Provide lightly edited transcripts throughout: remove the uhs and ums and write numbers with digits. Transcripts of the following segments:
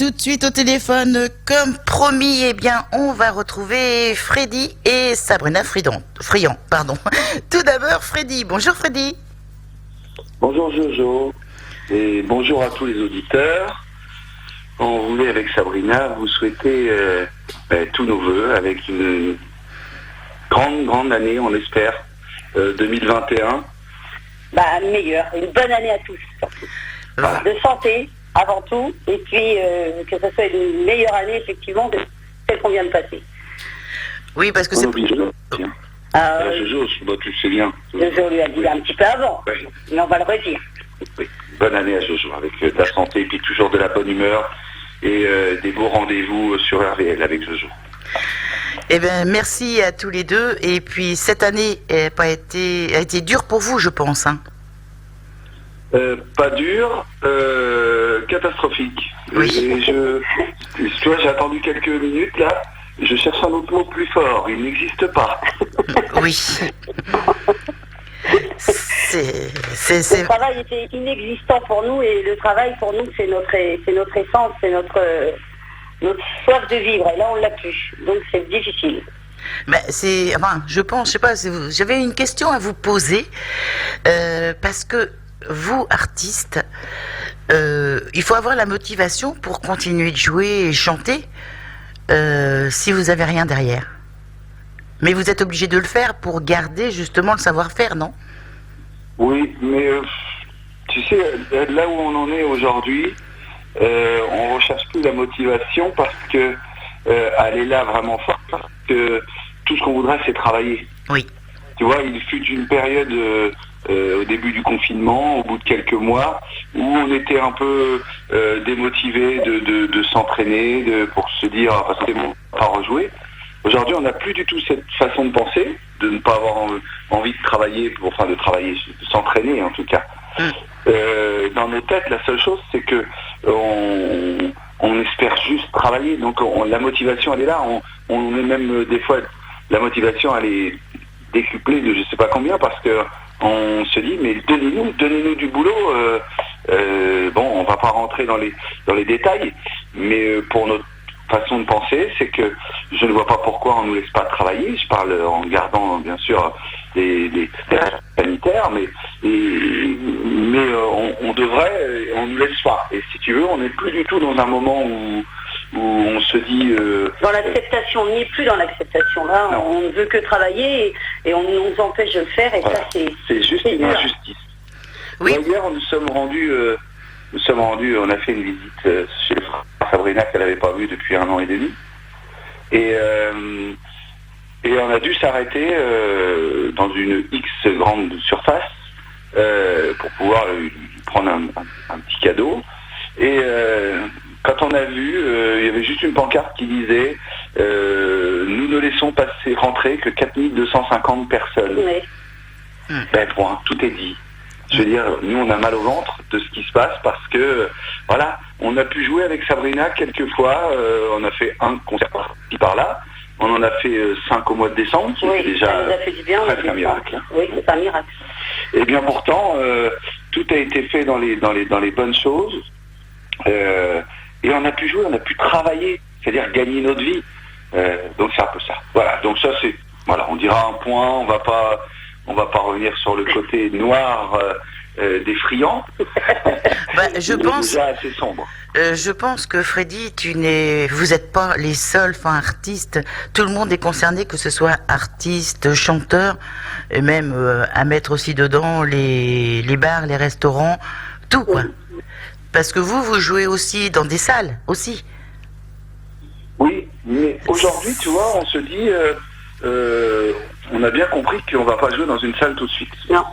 tout de suite au téléphone, comme promis, eh bien, on va retrouver Freddy et Sabrina Friand. Tout d'abord, Freddy. Bonjour, Freddy. Bonjour, Jojo. Et bonjour à tous les auditeurs. On voulait, avec Sabrina, vous souhaiter tous nos voeux avec une grande année, on espère, 2021. Meilleure. Une bonne année à tous, surtout. Voilà. De santé, avant tout, et puis que ce soit une meilleure année, effectivement, de celle qu'on vient de passer. Oui, parce que On c'est... oublie Jojo. Jojo, tu le sais bien. Jojo lui a dit un petit peu avant, Oui. mais on va le redire. Oui. Bonne année à Jojo, avec de la santé, et puis toujours de la bonne humeur, et des beaux rendez-vous sur RVL avec Jojo. Eh bien, merci à tous les deux. Et puis, cette année a été dure pour vous, je pense. Hein. Pas dur, catastrophique. Oui. Et tu vois, j'ai attendu quelques minutes là. Je cherche un autre mot plus fort. Il n'existe pas. Oui. Le travail était inexistant pour nous, et le travail pour nous, c'est notre essence, c'est notre soif de vivre. Et là, on l'a plus. Donc, c'est difficile. Je pense, je sais pas, j'avais une question à vous poser, parce que vous, artistes, il faut avoir la motivation pour continuer de jouer et chanter, si vous avez rien derrière. Mais vous êtes obligé de le faire pour garder justement le savoir-faire, non? Oui, mais tu sais, là où on en est aujourd'hui, on recherche plus la motivation parce que elle est là vraiment forte, parce que tout ce qu'on voudrait, c'est travailler. Oui. Tu vois, il fut une période au début du confinement, au bout de quelques mois, où on était un peu démotivé de s'entraîner, pour se dire c'est bon, on va pas rejouer. Aujourd'hui, on n'a plus du tout cette façon de penser, de ne pas avoir envie de travailler, de s'entraîner en tout cas. Dans nos têtes, la seule chose, c'est que on espère juste travailler. Donc la motivation, elle est là. On est même des fois, la motivation, elle est décuplée de je sais pas combien, parce que on se dit, mais donnez-nous du boulot. On va pas rentrer dans les détails, mais pour notre façon de penser, c'est que je ne vois pas pourquoi on nous laisse pas travailler. Je parle en gardant bien sûr des sanitaires, mais on devrait, on nous laisse pas. Et si tu veux, on n'est plus du tout dans un moment où on se dit... Dans l'acceptation, on n'y est plus dans l'acceptation. Là, non. On ne veut que travailler, et on nous empêche de le faire, et voilà. Ça, c'est juste une injustice. Oui. Hier, nous sommes rendus, on a fait une visite chez Sabrina qu'elle n'avait pas vue depuis 1 an et demi. Et on a dû s'arrêter dans une X grande surface pour pouvoir lui prendre un petit cadeau. Et quand on a vu, il y avait juste une pancarte qui disait nous ne laissons rentrer que 4250 personnes. Oui. Point, tout est dit. Je veux dire, nous on a mal au ventre de ce qui se passe, parce que voilà, on a pu jouer avec Sabrina quelques fois, on a fait un concert par-ci par-là, on en a fait 5 au mois de décembre, Oui, déjà ça nous a fait du bien. presque un miracle. Oui, c'est un miracle. Et bien pourtant, tout a été fait dans les bonnes choses, et on a pu jouer, on a pu travailler, c'est-à-dire gagner notre vie. Donc c'est un peu ça. Voilà, donc ça c'est, voilà, on dira un point, on va pas revenir sur le côté noir des friands. Je pense... déjà assez sombre. Je pense que Freddy, vous n'êtes pas les seuls artistes. Tout le monde est concerné, que ce soit artiste, chanteur, et même à mettre aussi dedans les bars, les restaurants, tout quoi. Parce que vous jouez aussi dans des salles, aussi. Oui, mais aujourd'hui, tu vois, on se dit, on a bien compris qu'on va pas jouer dans une salle tout de suite. Non.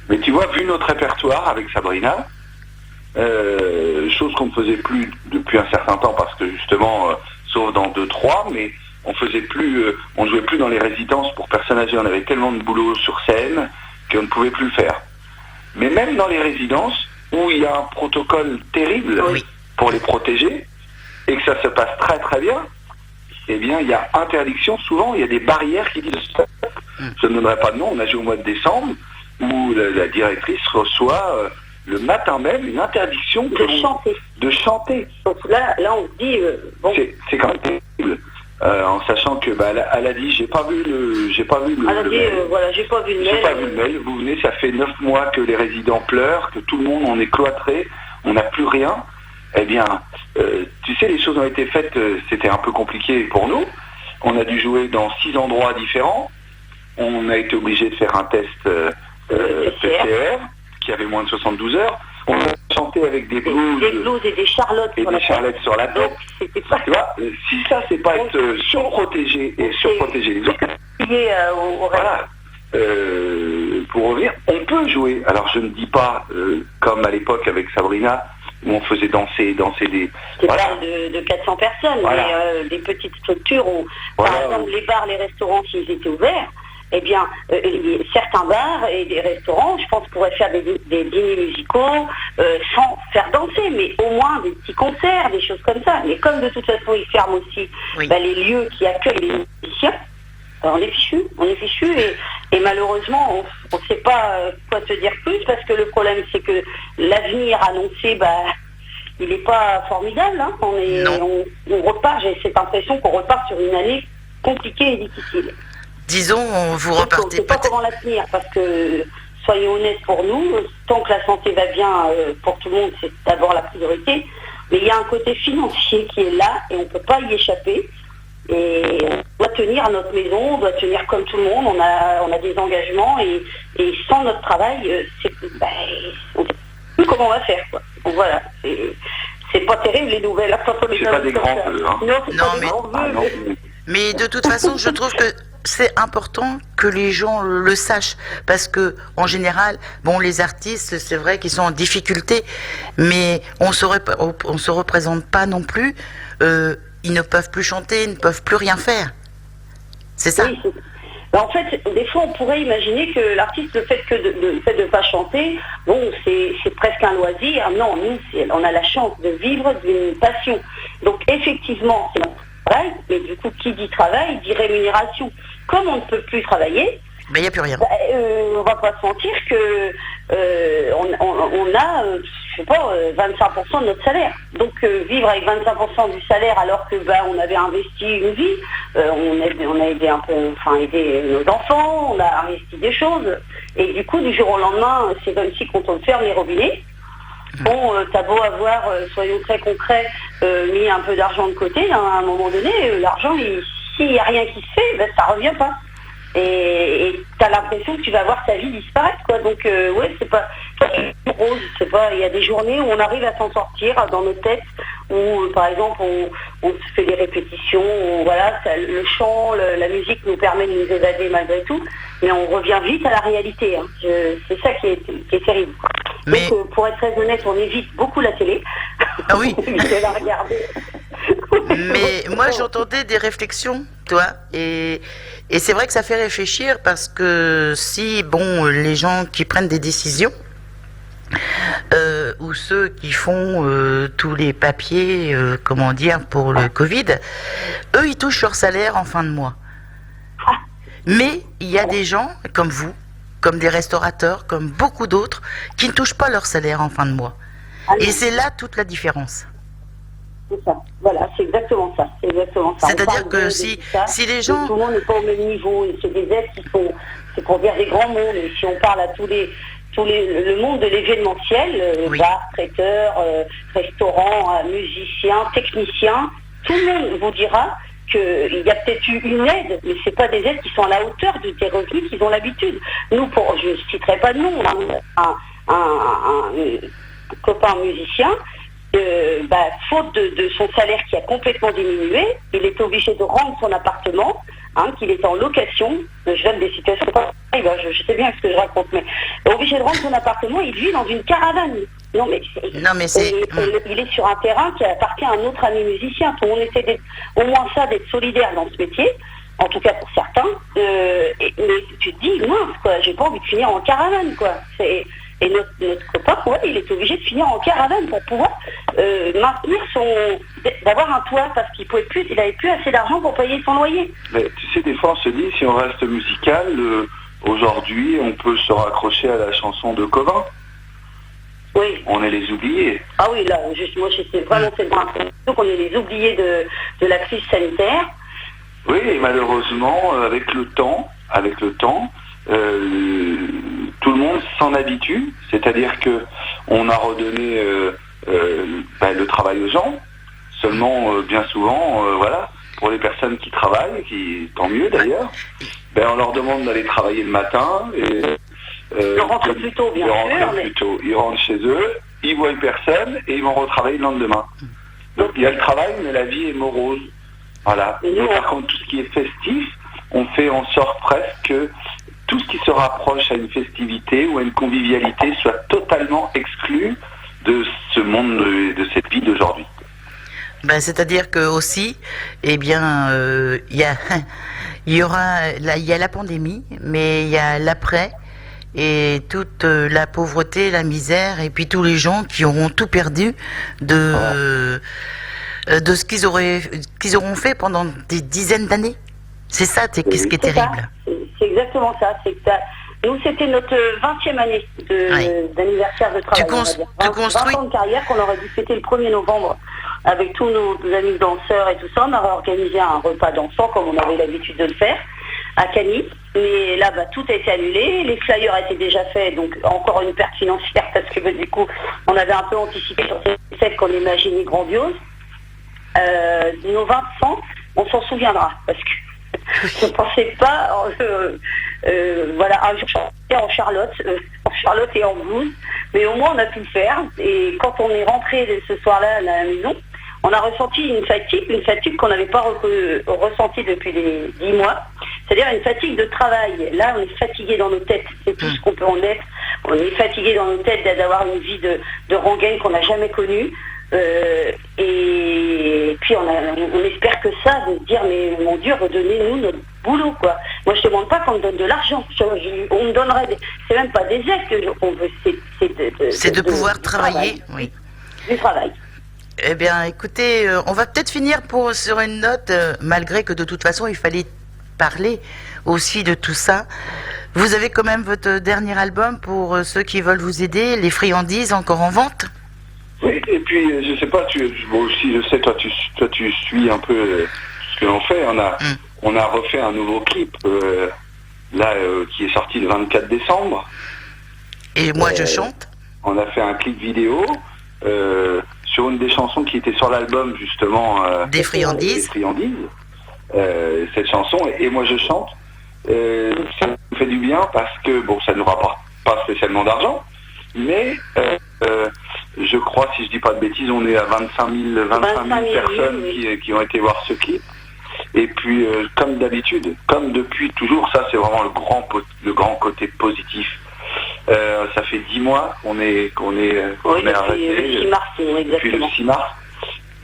Mais tu vois, vu notre répertoire avec Sabrina, chose qu'on ne faisait plus depuis un certain temps, parce que justement, sauf dans 2-3, mais on jouait plus dans les résidences pour personnes âgées. On avait tellement de boulot sur scène qu'on ne pouvait plus le faire. Mais même dans les résidences, où il y a un protocole terrible pour les protéger, et que ça se passe très très bien, eh bien, il y a interdiction. Souvent, il y a des barrières qui disent je ne donnerai pas de nom. On a joué au mois de décembre, où la directrice reçoit le matin même une interdiction de chanter. Donc là on se dit, bon... C'est quand même terrible. En sachant que elle a dit j'ai pas vu le mail. Voilà, j'ai pas vu le mail. J'ai pas vu le mail. Vous venez, ça fait 9 mois que les résidents pleurent, que tout le monde en est cloîtré, on n'a plus rien. Eh bien, tu sais, les choses ont été faites, c'était un peu compliqué pour nous. On a dû jouer dans 6 endroits différents. On a été obligé de faire un test PCR qui avait moins de 72 heures. On a chanté avec des blues et des charlottes sur la tête. Tu vois, si ça c'est pas être surprotégé et surprotéger les autres. Voilà. Pour revenir, on peut jouer. Alors je ne dis pas comme à l'époque avec Sabrina où on faisait danser des. Bars de 400 personnes, mais des petites structures où, par exemple, les bars, les restaurants, s'ils étaient ouverts. Eh bien, certains bars et des restaurants, je pense, pourraient faire des dîners musicaux sans faire danser, mais au moins des petits concerts, des choses comme ça. Mais comme de toute façon, ils ferment aussi les lieux qui accueillent les musiciens, on est fichu et malheureusement, on ne sait pas quoi te dire plus, parce que le problème, c'est que l'avenir annoncé, il n'est pas formidable. Hein. On repart, j'ai cette impression qu'on repart sur une année compliquée et difficile. Disons, vous repartez. On ne sait pas comment la tenir, parce que, soyons honnêtes pour nous, tant que la santé va bien pour tout le monde, c'est d'abord la priorité. Mais il y a un côté financier qui est là et on ne peut pas y échapper. Et on doit tenir à notre maison, on doit tenir comme tout le monde, on a des engagements et sans notre travail, on ne sait plus comment on va faire. Quoi. Donc voilà, c'est pas terrible les nouvelles. C'est pas des grands vœux. Hein. Non, mais de toute façon, je trouve que c'est important que les gens le sachent, parce que en général, les artistes, c'est vrai qu'ils sont en difficulté, mais on se représente pas non plus. Ils ne peuvent plus chanter, ils ne peuvent plus rien faire. C'est ça. Oui, en fait, des fois, on pourrait imaginer que l'artiste, le fait de ne pas chanter, c'est presque un loisir. Non, nous, on a la chance de vivre d'une passion. Donc, effectivement, c'est notre travail, mais du coup, qui dit travail, dit rémunération. Comme on ne peut plus travailler, il n'y a plus rien. On va pas se mentir que on a, 25% de notre salaire. Donc vivre avec 25% du salaire alors que on avait investi une vie, on a aidé un peu, aidé nos enfants, on a investi des choses. Et du coup, du jour au lendemain, c'est comme si quand on ferme les robinets, t'as beau avoir, soyons très concrets, mis un peu d'argent de côté, à un moment donné, l'argent, s'il n'y a rien qui se fait, ça revient pas. Et t'as l'impression que tu vas voir ta vie disparaître, quoi. Donc c'est pas rose, c'est pas. Il y a des journées où on arrive à s'en sortir dans nos têtes, où par exemple on se fait des répétitions, le chant, la musique nous permet de nous évader malgré tout, mais on revient vite à la réalité. Hein. C'est ça qui est terrible. Mais... Donc pour être très honnête, on évite beaucoup la télé. Ah oui. De la regarder. Mais moi j'entendais des réflexions, toi, et c'est vrai que ça fait réfléchir, parce que si les gens qui prennent des décisions ou ceux qui font tous les papiers pour le Covid, eux ils touchent leur salaire en fin de mois. Mais il y a des gens comme vous, comme des restaurateurs, comme beaucoup d'autres, qui ne touchent pas leur salaire en fin de mois. Et c'est là toute la différence. C'est ça. Voilà, c'est exactement ça. C'est-à-dire que si les gens... Tout le monde n'est pas au même niveau. Et c'est des aides qui sont... C'est pour dire des grands mots. Mais si on parle à le monde de l'événementiel, bars, traiteurs, restaurants, musiciens, techniciens, tout le monde vous dira qu'il y a peut-être eu une aide, mais c'est pas des aides qui sont à la hauteur des revenus qu'ils ont l'habitude. Nous, je ne citerai pas de nom, un copain musicien, faute de son salaire qui a complètement diminué, il est obligé de rendre son appartement, qu'il est en location. Je donne des situations je sais bien ce que je raconte, mais obligé de rendre son appartement, il vit dans une caravane. Il est sur un terrain qui appartient à un autre ami musicien. Tout le monde essaie au moins d'être solidaire dans ce métier, en tout cas pour certains. Mais tu te dis, mince, quoi, j'ai pas envie de finir en caravane, quoi. Et notre copain, il est obligé de finir en caravane pour pouvoir maintenir d'avoir un toit, parce qu'il n'avait plus assez d'argent pour payer son loyer. Mais tu sais, des fois on se dit, si on reste musical, aujourd'hui on peut se raccrocher à la chanson de Covin. Oui. On est les oubliés. Ah oui, là, moi, c'est vraiment cette impression qu'on est les oubliés de la crise sanitaire. Oui, et malheureusement, avec le temps, tout le monde s'en habitue. C'est-à-dire que on a redonné le travail aux gens. Seulement, bien souvent, voilà, pour les personnes qui travaillent, tant mieux d'ailleurs, on leur demande d'aller travailler le matin. Ils rentrent plus tôt, bien sûr. Ils rentrent chez eux, ils voient une personne et ils vont retravailler le lendemain. Donc il y a le travail, mais la vie est morose. Voilà. Mais par contre, tout ce qui est festif, on fait en sorte presque que tout ce qui se rapproche à une festivité ou à une convivialité soit totalement exclu de ce monde, de cette vie d'aujourd'hui. C'est-à-dire que aussi, il y a la pandémie, mais il y a l'après et toute la pauvreté, la misère, et puis tous les gens qui auront tout perdu de ce qu'ils auront fait pendant des dizaines d'années. C'est ça, ce qui est terrible. C'est exactement ça. Nous, c'était notre 20e année d'anniversaire de travail. Tu construis 20 ans de carrière qu'on aurait dû fêter le 1er novembre avec tous nos amis danseurs et tout ça. On aurait organisé un repas dansant comme on avait l'habitude de le faire à Cagny. Mais là, tout a été annulé. Les flyers étaient déjà faits, donc encore une perte financière parce que du coup, on avait un peu anticipé sur cette fête qu'on imaginait grandiose. Nos 20 ans, on s'en souviendra parce que je ne pensais pas un jour en Charlotte et en blouse, mais au moins on a pu le faire. Et quand on est rentré ce soir-là à la maison, on a ressenti une fatigue qu'on n'avait pas ressentie depuis les 10 mois, c'est-à-dire une fatigue de travail. Là, on est fatigué dans nos têtes, c'est tout ce qu'on peut en être. On est fatigué dans nos têtes d'avoir une vie de rengaine qu'on n'a jamais connue. Et puis on espère que ça, de dire mais mon Dieu, redonnez-nous notre boulot quoi. Moi je ne demande pas qu'on me donne de l'argent, on me donnerait, c'est même pas des aides qu'on veut, c'est de pouvoir travailler, oui. Du travail. Eh bien écoutez, on va peut-être finir sur une note, malgré que de toute façon il fallait parler aussi de tout ça. Vous avez quand même votre dernier album pour ceux qui veulent vous aider, Les Friandises, encore en vente? Oui, et puis je sais pas, si je sais, toi tu suis un peu ce que l'on fait. On a refait un nouveau clip qui est sorti le 24 décembre. Et moi je chante. On a fait un clip vidéo sur une des chansons qui était sur l'album justement des Friandises. Cette chanson et moi je chante. Ça nous fait du bien parce que ça ne nous rapporte pas spécialement d'argent, mais je crois, si je dis pas de bêtises, on est à 25 000 personnes qui ont été voir ce clip. Et puis, comme d'habitude, comme depuis toujours, ça c'est vraiment le grand côté positif. Ça fait 10 mois qu'on est arrêté. Le 6 mars, depuis le 6 mars.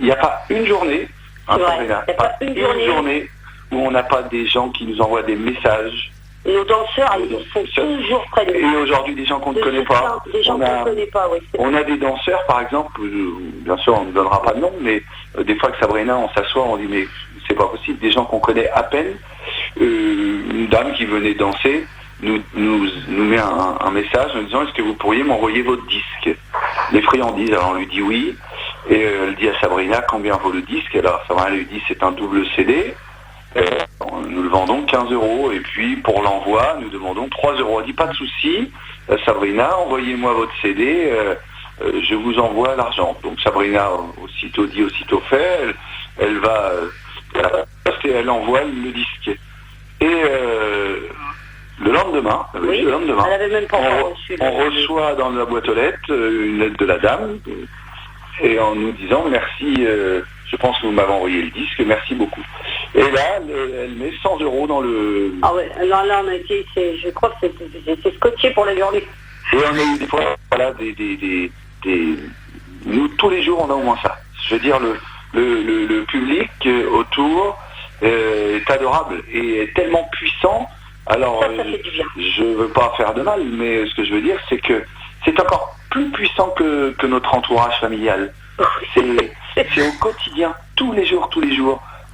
Il n'y a pas une journée, une journée où on n'a pas des gens qui nous envoient des messages. Nos danseurs, ils sont toujours près de nous. Et aujourd'hui, des gens qu'on ne connaît pas. On a des danseurs, par exemple, bien sûr, on ne donnera pas de nom, mais des fois que Sabrina, on s'assoit, on dit, mais c'est pas possible. Des gens qu'on connaît à peine, une dame qui venait danser, nous met un message en disant, est-ce que vous pourriez m'envoyer votre disque, Les Friandises? Alors on lui dit oui, et elle dit à Sabrina, combien vaut le disque? Alors Sabrina lui dit, c'est un double CD. Nous le vendons 15 €, et puis pour l'envoi nous demandons 3 €. Elle dit pas de souci, Sabrina, envoyez-moi votre CD, je vous envoie l'argent. Donc Sabrina, aussitôt dit, aussitôt fait, elle va et elle envoie le disque. Et le lendemain, elle avait même pas on reçoit dans la boîte aux lettres une lettre de la dame, et en nous disant merci, je pense que vous m'avez envoyé le disque, merci beaucoup. Et là, elle met 100 € dans le... Ah ouais, là on a été, je crois que c'est scotché pour la journée. Et on a eu des fois, nous tous les jours on a au moins ça. Je veux dire, le public autour est adorable et est tellement puissant. Alors, ça fait du bien. Je veux pas faire de mal, mais ce que je veux dire, c'est que c'est encore plus puissant que notre entourage familial. C'est au quotidien, tous les jours.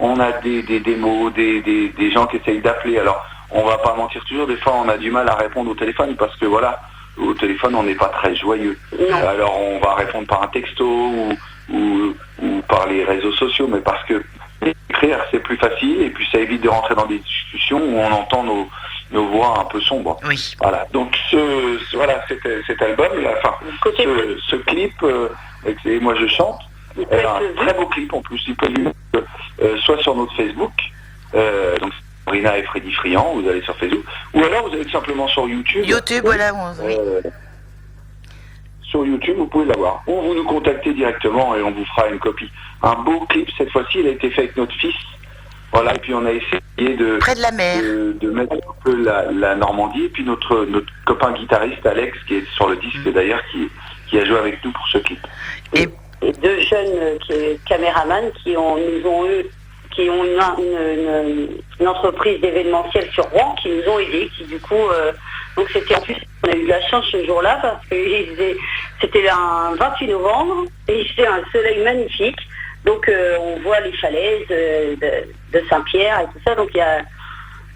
On a des démos, des gens qui essayent d'appeler. Alors, on va pas mentir toujours, des fois on a du mal à répondre au téléphone parce que voilà, au téléphone, on n'est pas très joyeux. Non. Alors on va répondre par un texto ou par les réseaux sociaux, mais parce que écrire c'est plus facile et puis ça évite de rentrer dans des discussions où on entend nos voix un peu sombres. Oui. Voilà. Donc cet album, ce clip, et moi je chante, un très beau clip en plus. Il peut soit sur notre Facebook, donc Sabrina et Freddy Friand, vous allez sur Facebook, ou alors vous allez tout simplement sur YouTube. YouTube, voilà. Oui. Sur YouTube, vous pouvez l'avoir. Ou vous nous contactez directement et on vous fera une copie. Un beau clip, cette fois-ci, il a été fait avec notre fils. Voilà, et puis on a essayé Près de la mer. de mettre un peu la Normandie, et puis notre copain guitariste, Alex, qui est sur le disque d'ailleurs, qui a joué avec nous pour ce clip. Et deux jeunes caméramans qui ont une entreprise d'événementiel sur Rouen, qui nous ont aidés, qui du coup... donc c'était en plus, on a eu de la chance ce jour-là parce que c'était un 28 novembre et il faisait un soleil magnifique. Donc on voit les falaises de Saint-Pierre et tout ça. Donc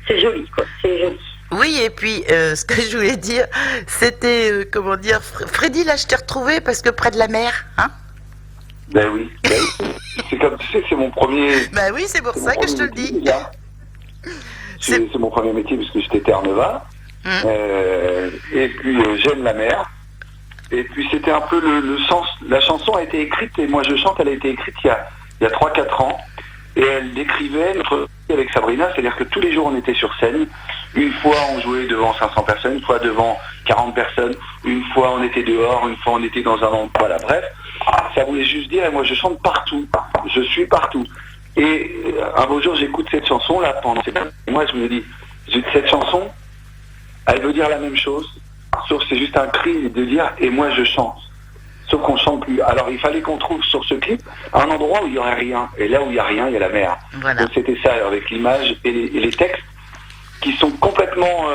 c'est joli, quoi. C'est joli. Oui, et puis ce que je voulais dire, c'était comment dire, Freddy, là je t'ai retrouvé parce que près de la mer, hein? Ben oui. C'est comme tu sais, c'est mon premier. Ben oui, c'est pour ça que je te le dis. C'est mon premier métier parce que j'étais Terre-Neuve. Et puis j'aime la mer. Et puis c'était un peu le sens. La chanson a été écrite, et moi je chante, elle a été écrite il y a 3-4 ans. Et elle décrivait notre vie avec Sabrina, c'est-à-dire que tous les jours on était sur scène. Une fois on jouait devant 500 personnes, une fois devant 40 personnes, une fois on était dehors, une fois on était dans un endroit. Voilà, bref. Ça voulait juste dire, et moi je chante partout. Je suis partout. Et un beau jour j'écoute cette chanson là pendant. Et moi je me dis, cette chanson, elle veut dire la même chose, sauf c'est juste un cri de dire et moi je chante. Sauf qu'on chante plus. Alors il fallait qu'on trouve sur ce clip un endroit où il n'y aurait rien. Et là où il n'y a rien, il y a la mer. Voilà. Donc c'était ça, avec l'image et les textes qui sont complètement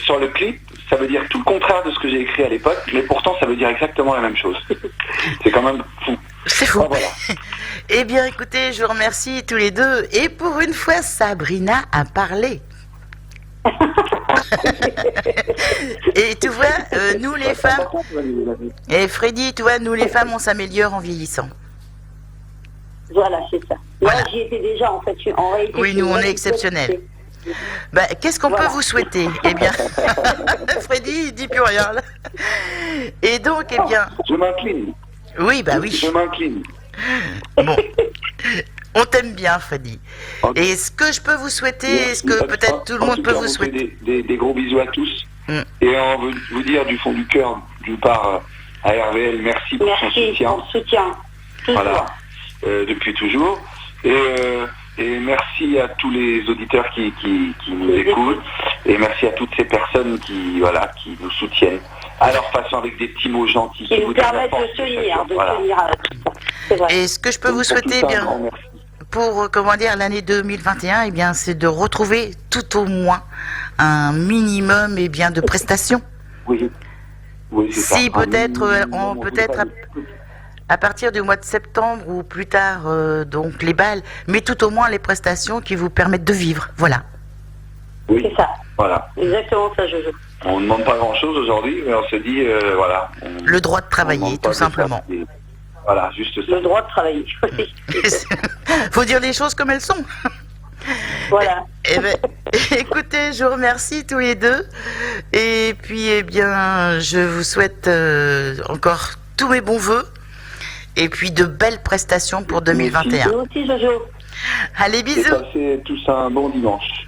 sur le clip. Ça veut dire tout le contraire de ce que j'ai écrit à l'époque, mais pourtant ça veut dire exactement la même chose. C'est quand même fou. C'est fou. Ah, voilà. Eh bien écoutez, je vous remercie tous les deux. Et pour une fois, Sabrina a parlé. Et tu vois, nous les femmes, et Freddy, tu vois, nous les femmes, on s'améliore en vieillissant. Voilà, c'est ça. Voilà. Moi, j'y étais déjà, en fait. En réalité, Oui, nous, on est exceptionnels. Bah, qu'est-ce qu'on peut vous souhaiter? Eh bien, Freddy, il dit plus rien là. Et donc, eh bien, Je m'incline. oui, bah oui. Je m'incline. Bon, on t'aime bien, Freddy. Et ce que je peux vous souhaiter, est-ce que peut-être tout le monde peut vous souhaiter? Des gros bisous à tous. Mm. Et on veut vous dire du fond du cœur, d'une part à RVL, merci pour son Merci soutien. pour le soutien. Toujours. Voilà, depuis toujours. Et merci à tous les auditeurs qui nous écoutent. Et merci à toutes ces personnes qui nous soutiennent à leur façon, avec des petits mots gentils. Qui nous vous donnent la permettent force de tenir, voilà. à tout ça. C'est vrai. Et ce que je peux vous Donc, pour souhaiter, tout eh ça, un bien, grand merci. pour comment dire l'année 2021, eh bien, c'est de retrouver tout au moins un minimum, eh bien, de prestations. Oui, c'est ça. Si peut-être, On peut-être peut à partir du mois de septembre ou plus tard, donc les balles, mais tout au moins les prestations qui vous permettent de vivre. Voilà. Oui, C'est ça. voilà. Exactement ça, Jojo. On ne demande pas grand-chose aujourd'hui, mais on se dit, voilà. Le droit de on travailler, demande pas tout de faire simplement. Voilà, juste ça. Le droit de travailler. Faut dire les choses comme elles sont. Voilà. Eh ben, écoutez, je vous remercie tous les deux. Et puis, eh bien, je vous souhaite encore tous mes bons voeux. Et puis, de belles prestations pour 2021. Nous aussi, Jojo. Allez, bisous. Passez tous un bon dimanche.